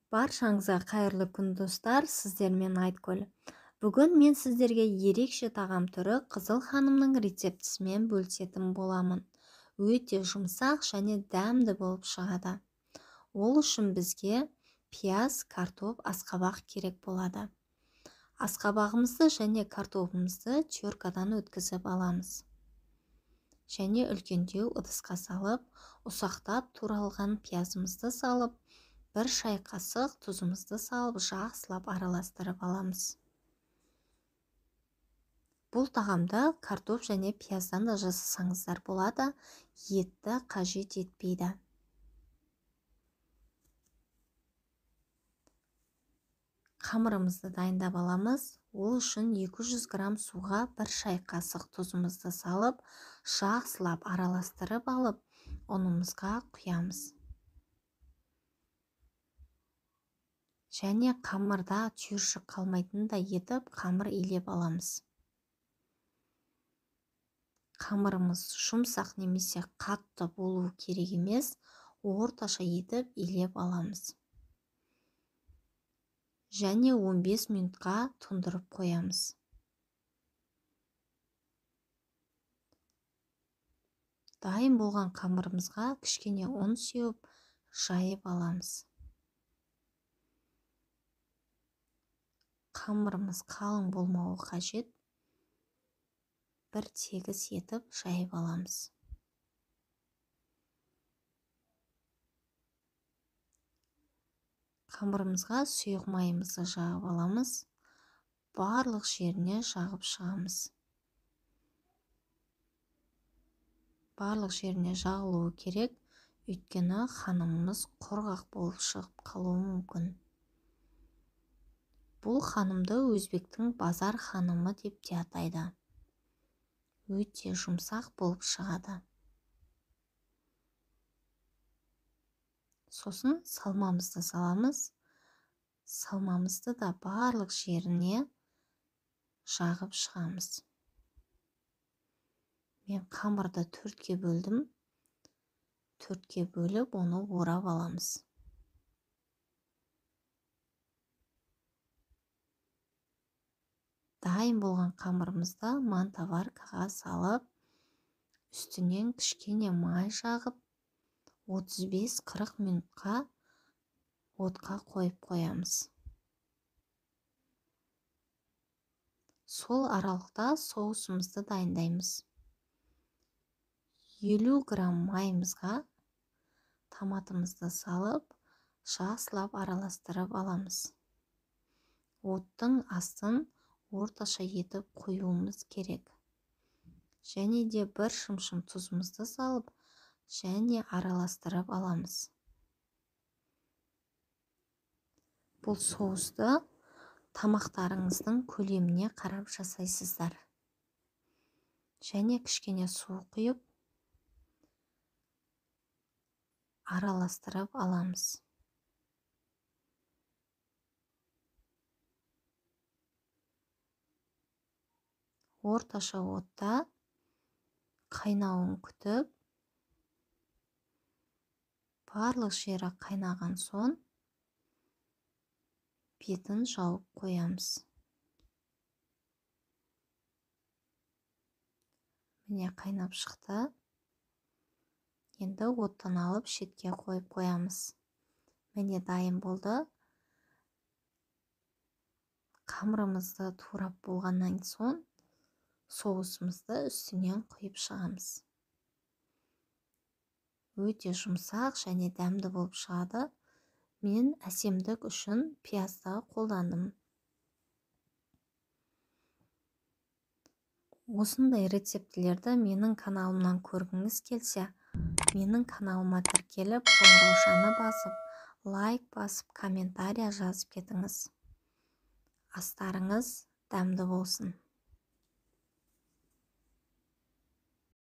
Баршаңызға қайырлы күн достар, сіздермен Айткүл. Бүгін мен сіздерге ерекше тағам түрі Қызыл ханымның рецептісімен бөлісетін боламын. Өте жұмсақ және дәмді болып шығады. Ол үшін бізге пияз, картоп, асқабақ керек болады. Асқабағымызды және картопымызды теркадан өткізіп аламыз. Және үлкендеу ыдысқа салып, ұсақтап туралған пиязымызды салып, 1 шай қасық тұзымызды салып, жақсылап араластырып аламыз. Бұл тағамды картоп және пияздан да жасасаңыздар болады, етті қажет етпейді. Қамырымызды дайындап аламыз. Ол үшін 200 грамм суға 1 шай қасық тұзымызды салып, жақсылап араластырып алып, ұнымызға құямыз. Және қамырда түйіршік қалмайтындай етіп, қамыр илеп аламыз. Қамырымыз жұмсақ немесе қатты болуы керек емес, орташа етіп илеп аламыз. Және 15 минутқа тұндырып қоямыз. Дайын болған қамырымызға кішкене ұн сеуіп, жайып аламыз. Қамырымыз қалың болмауы қажет. Бір тегіс етіп жайып аламыз. Қамырымызға сұйық майымызды жағып аламыз. Барлық жеріне жағып шығамыз. Барлық жеріне жағылуы керек, өйткені ханымымыз құрғақ болып шығып қалуы мүмкін. Бұл ханымды өзбектің базар ханымы деп те атайды. Өте жұмсақ болып шығады. Сосын салмамызды саламыз. Салмамызды да барлық жеріне жағып шығамыз. Мен қамырды 4-ке бөлдім. 4-ке бөліп, оны орап аламыз. Дайын болған қамырымызды мантаваркаға салып, үстінен кішкене май жағып, 35-40 минутқа отқа қойып қоямыз. Сол аралықта соусымызды дайындаймыз. 50 грамм майымызға томатымызды салып, жақсылап араластырып аламыз. Оттың астын орташа етіп қоюымыз керек. Және де 1 шымшым тұзымызды салып, және араластырып аламыз. Бұл соусты тамақтарыңыздың көлеміне қарап жасайсыздар. Және кішкене су құйып, араластырып аламыз. Орташа отта қайнауын күтіп, барлық жері қайнаған соң, бетін жауып қоямыз. Міне қайнап шықты. Енді оттан алып шетке қойып қоямыз. Міне дайын болды. Қамырымызды турап болғаннан соң, соусымызды үстінен құйып шығамыз. Өте жұмсақ және дәмді болып шығады. Мен әсемдік үшін пиязды қолдандым. Осындай рецептілерді менің каналымнан көргіңіз келсе, менің каналыма тіркеліп, қоңыраушаны басып, лайк басып, комментария жазып кетіңіз. Астарыңыз дәмді болсын.